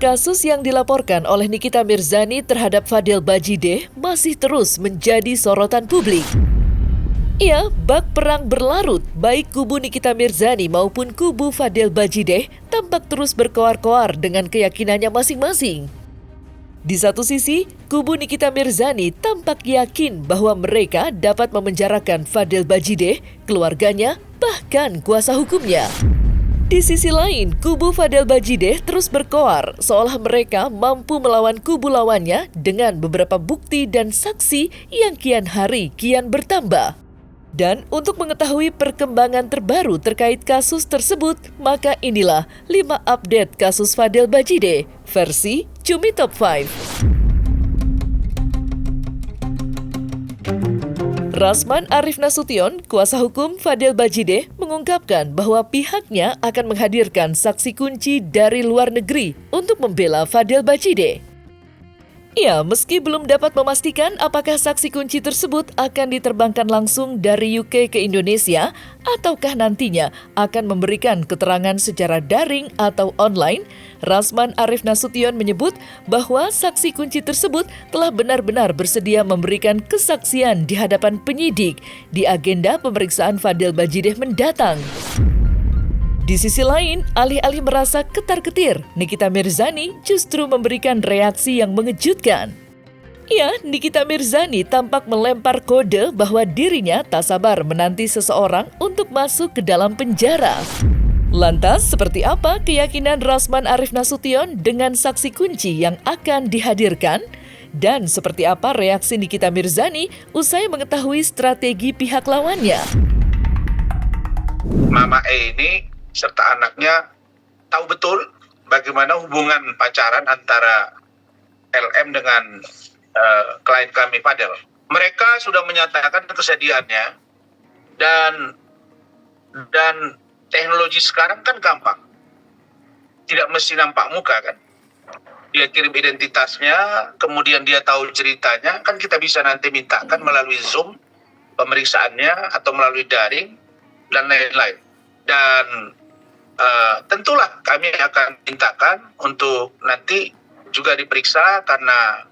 Kasus yang dilaporkan oleh Nikita Mirzani terhadap Fadel Bajideh masih terus menjadi sorotan publik. Ya, bak perang berlarut, baik kubu Nikita Mirzani maupun kubu Fadel Bajideh tampak terus berkoar-koar dengan keyakinannya masing-masing. Di satu sisi, kubu Nikita Mirzani tampak yakin bahwa mereka dapat memenjarakan Fadel Bajideh, keluarganya, bahkan kuasa hukumnya. Di sisi lain, kubu Fadel Bajideh terus berkoar seolah mereka mampu melawan kubu lawannya dengan beberapa bukti dan saksi yang kian hari kian bertambah. Dan untuk mengetahui perkembangan terbaru terkait kasus tersebut, maka inilah 5 update kasus Fadel Bajideh versi Cumi Top 5. Rasman Arif Nasution, kuasa hukum Fadel Bajideh, mengungkapkan bahwa pihaknya akan menghadirkan saksi kunci dari luar negeri untuk membela Fadel Bajideh. Ya, meski belum dapat memastikan apakah saksi kunci tersebut akan diterbangkan langsung dari UK ke Indonesia ataukah nantinya akan memberikan keterangan secara daring atau online, Rasman Arif Nasution menyebut bahwa saksi kunci tersebut telah benar-benar bersedia memberikan kesaksian di hadapan penyidik di agenda pemeriksaan Fadel Bajideh mendatang. Di sisi lain, alih-alih merasa ketar-ketir, Nikita Mirzani justru memberikan reaksi yang mengejutkan. Ya, Nikita Mirzani tampak melempar kode bahwa dirinya tak sabar menanti seseorang untuk masuk ke dalam penjara. Lantas, seperti apa keyakinan Rasman Arif Nasution dengan saksi kunci yang akan dihadirkan? Dan seperti apa reaksi Nikita Mirzani usai mengetahui strategi pihak lawannya? Mama E ini serta anaknya tahu betul bagaimana hubungan pacaran antara LM dengan klien kami Fadel. Mereka sudah menyatakan kesediaannya dan teknologi sekarang kan gampang. Tidak mesti nampak muka kan. Dia kirim identitasnya, kemudian dia tahu ceritanya, kan kita bisa nanti mintakan melalui Zoom pemeriksaannya atau melalui daring dan lain-lain. Dan tentulah kami akan mintakan untuk nanti juga diperiksa karena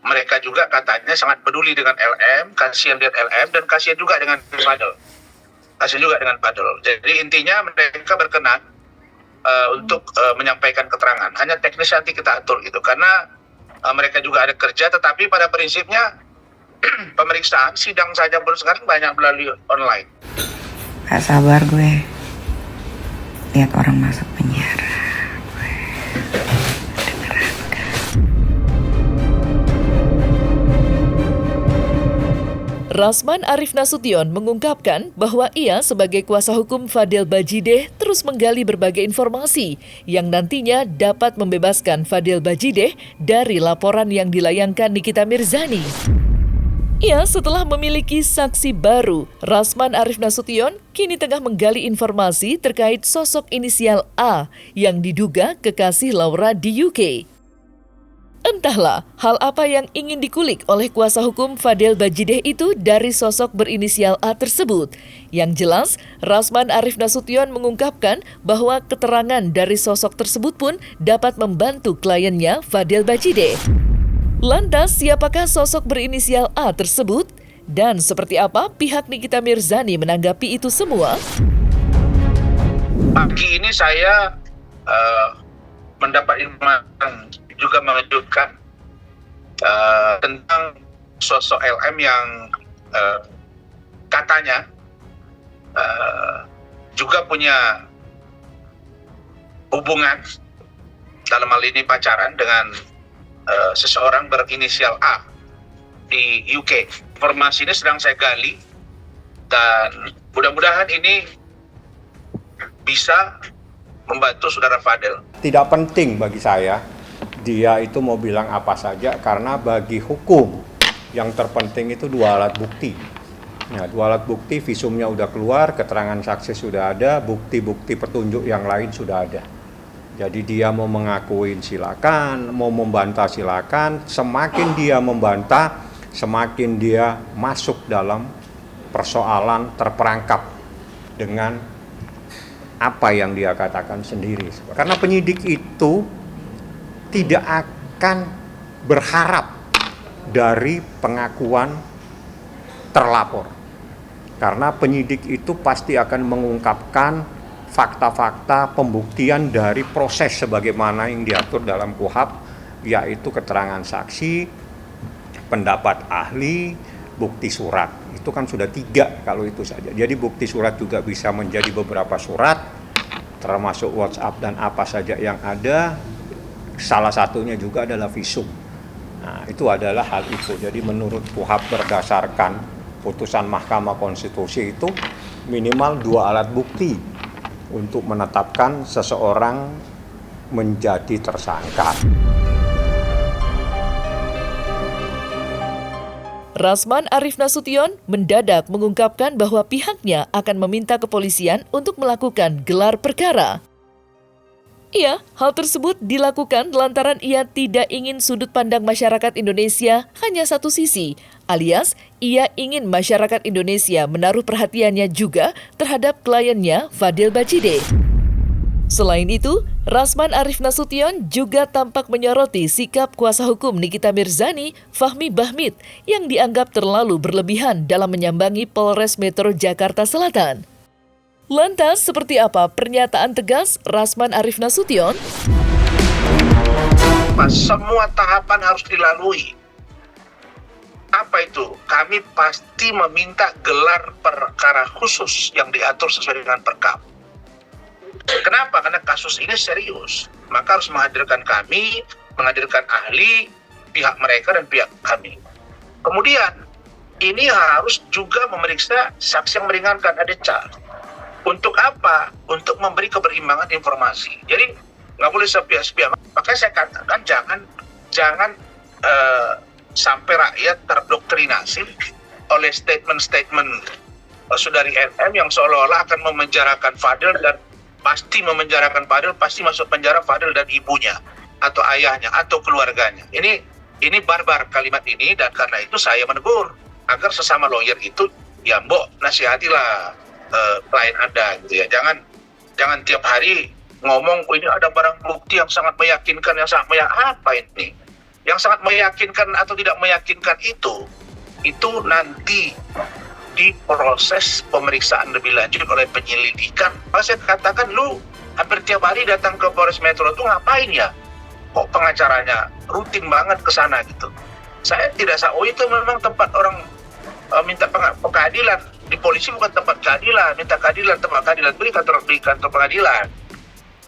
mereka juga katanya sangat peduli dengan LM, kasihan lihat LM dan kasihan juga dengan Fadel. Kasihan juga dengan Fadel. Jadi intinya mereka berkenan untuk menyampaikan keterangan. Hanya teknis nanti kita atur gitu karena mereka juga ada kerja, tetapi pada prinsipnya pemeriksaan sidang saja baru sekarang banyak melalui online. Gak sabar gue lihat orang masuk penjara. Rasman Arif Nasution mengungkapkan bahwa ia sebagai kuasa hukum Fadel Bajideh terus menggali berbagai informasi yang nantinya dapat membebaskan Fadel Bajideh dari laporan yang dilayangkan Nikita Mirzani. Ya, setelah memiliki saksi baru, Rasman Arif Nasution kini tengah menggali informasi terkait sosok inisial A yang diduga kekasih Laura di UK. Entahlah hal apa yang ingin dikulik oleh kuasa hukum Fadel Bajideh itu dari sosok berinisial A tersebut. Yang jelas, Rasman Arif Nasution mengungkapkan bahwa keterangan dari sosok tersebut pun dapat membantu kliennya Fadel Bajideh. Lantas, siapakah sosok berinisial A tersebut? Dan seperti apa pihak Nikita Mirzani menanggapi itu semua? Pagi ini saya mendapat informasi yang juga mengejutkan tentang sosok LM yang katanya juga punya hubungan, dalam hal ini pacaran dengan seseorang berinisial A di UK. Informasi ini sedang saya gali dan mudah-mudahan ini bisa membantu saudara Fadel. Tidak penting bagi saya dia itu mau bilang apa saja karena bagi hukum yang terpenting itu 2 alat bukti. Nah, 2 alat bukti, visumnya udah keluar, keterangan saksi sudah ada, bukti-bukti petunjuk yang lain sudah ada. Jadi dia mau mengakuin silakan, mau membantah silakan. Semakin dia membantah, semakin dia masuk dalam persoalan terperangkap dengan apa yang dia katakan sendiri. Karena penyidik itu tidak akan berharap dari pengakuan terlapor. Karena penyidik itu pasti akan mengungkapkan fakta-fakta pembuktian dari proses sebagaimana yang diatur dalam KUHP, yaitu keterangan saksi, pendapat ahli, bukti surat. Itu kan sudah 3 kalau itu saja. Jadi bukti surat juga bisa menjadi beberapa surat, termasuk WhatsApp dan apa saja yang ada. Salah satunya juga adalah visum. Nah, itu adalah hal itu. Jadi menurut KUHP berdasarkan putusan Mahkamah Konstitusi itu minimal 2 alat bukti untuk menetapkan seseorang menjadi tersangka. Rasman Arief Nasution mendadak mengungkapkan bahwa pihaknya akan meminta kepolisian untuk melakukan gelar perkara. Iya, hal tersebut dilakukan lantaran ia tidak ingin sudut pandang masyarakat Indonesia hanya satu sisi, alias ia ingin masyarakat Indonesia menaruh perhatiannya juga terhadap kliennya Fadil Bachide. Selain itu, Rasman Arief Nasution juga tampak menyoroti sikap kuasa hukum Nikita Mirzani, Fahmi Bahmid, yang dianggap terlalu berlebihan dalam menyambangi Polres Metro Jakarta Selatan. Lantas, seperti apa pernyataan tegas Rasman Arief Nasution? Semua tahapan harus dilalui. Apa itu? Kami pasti meminta gelar perkara khusus yang diatur sesuai dengan Perkap. Kenapa? Karena kasus ini serius. Maka harus menghadirkan kami, menghadirkan ahli, pihak mereka dan pihak kami. Kemudian, ini harus juga memeriksa saksi yang meringankan, ada CA. Untuk apa? Untuk memberi keberimbangan informasi. Jadi nggak boleh sepihak-sepihak. Makanya saya katakan jangan sampai rakyat terdoktrinasi oleh statement-statement saudari LM yang seolah-olah akan memenjarakan Fadil dan pasti memenjarakan Fadil, pasti masuk penjara Fadil dan ibunya atau ayahnya atau keluarganya. Ini barbar kalimat ini, dan karena itu saya menegur agar sesama lawyer itu ya mbok nasihatilah klien Anda gitu ya. Jangan tiap hari ngomong ini ada barang bukti yang sangat meyakinkan, yang sangat apa ini? Yang sangat meyakinkan atau tidak meyakinkan itu nanti di proses pemeriksaan lebih lanjut oleh penyelidikan. Maka saya katakan, lu hampir tiap hari datang ke Polres Metro itu ngapain ya? Kok pengacaranya rutin banget ke sana gitu? Saya tidak itu memang tempat orang minta pengadilan. Di polisi bukan tempat keadilan, minta keadilan, tempat keadilan itu di kantor pengadilan.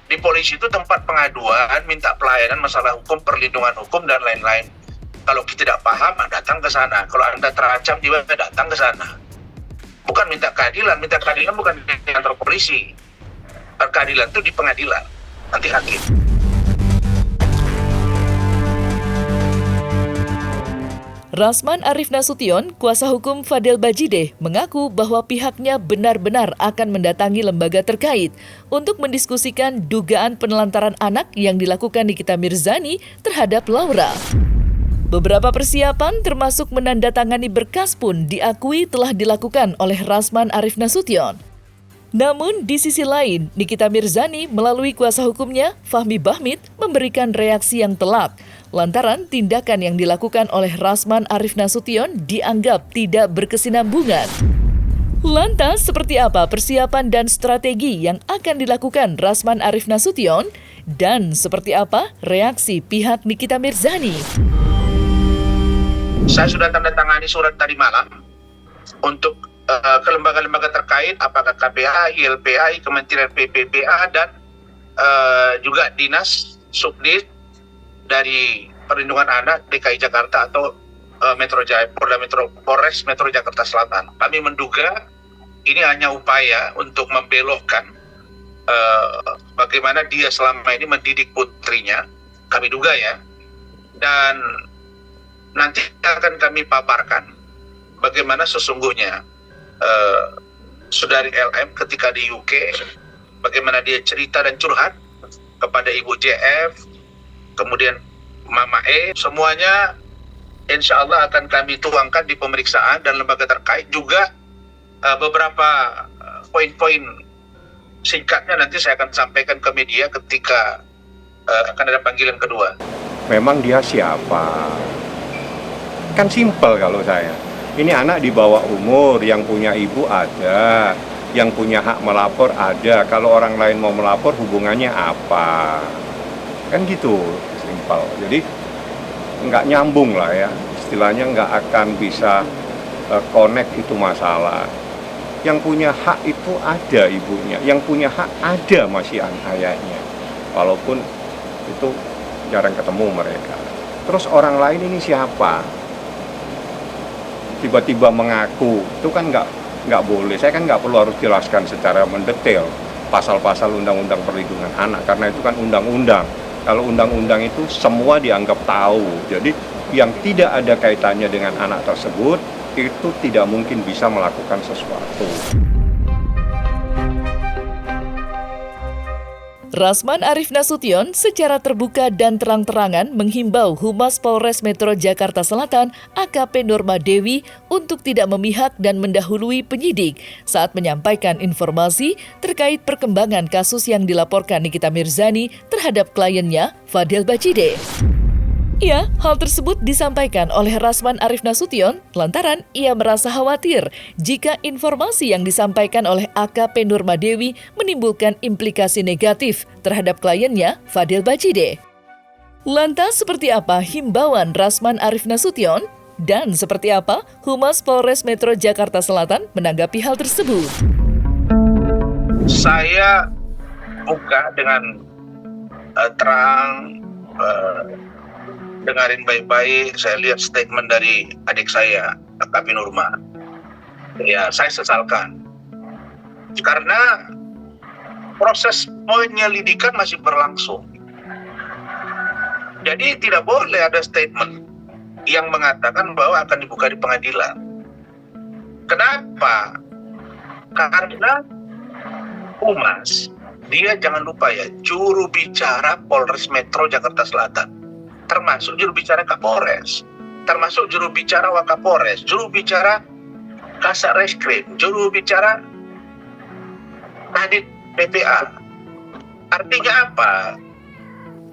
Di polisi itu tempat pengaduan, minta pelayanan masalah hukum, perlindungan hukum, dan lain-lain. Kalau kita tidak paham, datang ke sana. Kalau Anda terancam juga, datang ke sana. Bukan minta keadilan bukan di kantor polisi. Keadilan itu di pengadilan, nanti hakim. Rasman Arief Nasution, kuasa hukum Fadil Bachide, mengaku bahwa pihaknya benar-benar akan mendatangi lembaga terkait untuk mendiskusikan dugaan penelantaran anak yang dilakukan Nikita Mirzani terhadap Laura. Beberapa persiapan termasuk menandatangani berkas pun diakui telah dilakukan oleh Rasman Arief Nasution. Namun, di sisi lain, Nikita Mirzani melalui kuasa hukumnya, Fahmi Bahmid, memberikan reaksi yang telak, lantaran tindakan yang dilakukan oleh Rasman Arief Nasution dianggap tidak berkesinambungan. Lantas, seperti apa persiapan dan strategi yang akan dilakukan Rasman Arief Nasution? Dan seperti apa reaksi pihak Nikita Mirzani? Saya sudah tanda tangani surat tadi malam untuk ke lembaga-lembaga terkait, apakah KPH, YLPI, Kementerian PPPA, dan juga Dinas Subdit dari Perlindungan Anak DKI Jakarta atau Polres Metro Jakarta Selatan. Kami menduga ini hanya upaya untuk membelokkan bagaimana dia selama ini mendidik putrinya. Kami duga ya. Dan nanti akan kami paparkan bagaimana sesungguhnya saudari LM ketika di UK, bagaimana dia cerita dan curhat kepada Ibu JF, kemudian Mama E, semuanya insya Allah akan kami tuangkan di pemeriksaan dan lembaga terkait. Juga beberapa poin-poin singkatnya nanti saya akan sampaikan ke media ketika akan ada panggilan kedua. Memang dia siapa? Kan simpel kalau saya. Ini anak di bawah umur, yang punya ibu ada, yang punya hak melapor ada. Kalau orang lain mau melapor, hubungannya apa? Kan gitu, simpel. Jadi nggak nyambung lah ya. Istilahnya nggak akan bisa connect itu masalah. Yang punya hak itu ada ibunya, yang punya hak ada masih ayahnya. Walaupun itu jarang ketemu mereka. Terus orang lain ini siapa? Tiba-tiba mengaku, itu kan nggak boleh. Saya kan nggak perlu harus jelaskan secara mendetail pasal-pasal Undang-Undang Perlindungan Anak, karena itu kan undang-undang. Kalau undang-undang itu semua dianggap tahu. Jadi yang tidak ada kaitannya dengan anak tersebut itu tidak mungkin bisa melakukan sesuatu. Rasman Arief Nasution secara terbuka dan terang-terangan menghimbau Humas Polres Metro Jakarta Selatan AKP Nurma Dewi untuk tidak memihak dan mendahului penyidik saat menyampaikan informasi terkait perkembangan kasus yang dilaporkan Nikita Mirzani terhadap kliennya Fadel Bachide. Ya, hal tersebut disampaikan oleh Rasman Arief Nasution lantaran ia merasa khawatir jika informasi yang disampaikan oleh AKP Nurma Dewi menimbulkan implikasi negatif terhadap kliennya Fadel Bachide. Lantas seperti apa himbauan Rasman Arief Nasution? Dan seperti apa Humas Polres Metro Jakarta Selatan menanggapi hal tersebut? Saya buka dengan terang, dengarin baik-baik. Saya lihat statement dari adik saya, AKP Nurma. Ya, saya sesalkan. Karena proses penyelidikan masih berlangsung. Jadi tidak boleh ada statement yang mengatakan bahwa akan dibuka di pengadilan. Kenapa? Karena Humas, dia jangan lupa ya, juru bicara Polres Metro Jakarta Selatan. Termasuk juru bicara Kapolres, termasuk juru bicara Wakapolres, juru bicara Kasat Reskrim, juru bicara Kadit PPA. Artinya apa?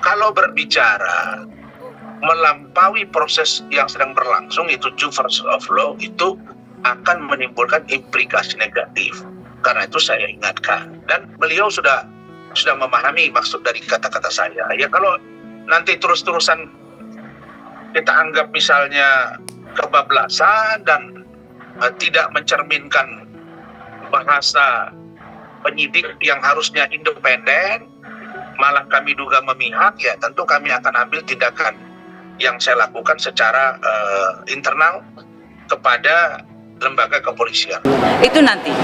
Kalau berbicara melampaui proses yang sedang berlangsung, itu due course of law, itu akan menimbulkan implikasi negatif. Karena itu saya ingatkan, dan beliau sudah memahami maksud dari kata-kata saya. Ya, kalau nanti terus-terusan kita anggap misalnya kebablasan dan tidak mencerminkan bahasa penyidik yang harusnya independen, malah kami duga memihak, ya tentu kami akan ambil tindakan yang saya lakukan secara internal kepada lembaga kepolisian. Itu nanti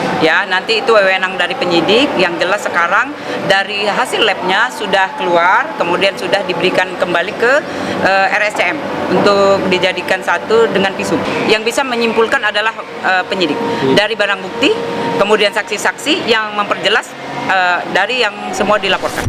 itu wewenang dari penyidik. Yang jelas sekarang dari hasil labnya sudah keluar, kemudian sudah diberikan kembali ke RSCM untuk dijadikan satu dengan visum. Yang bisa menyimpulkan adalah penyidik dari barang bukti, kemudian saksi-saksi yang memperjelas dari yang semua dilaporkan.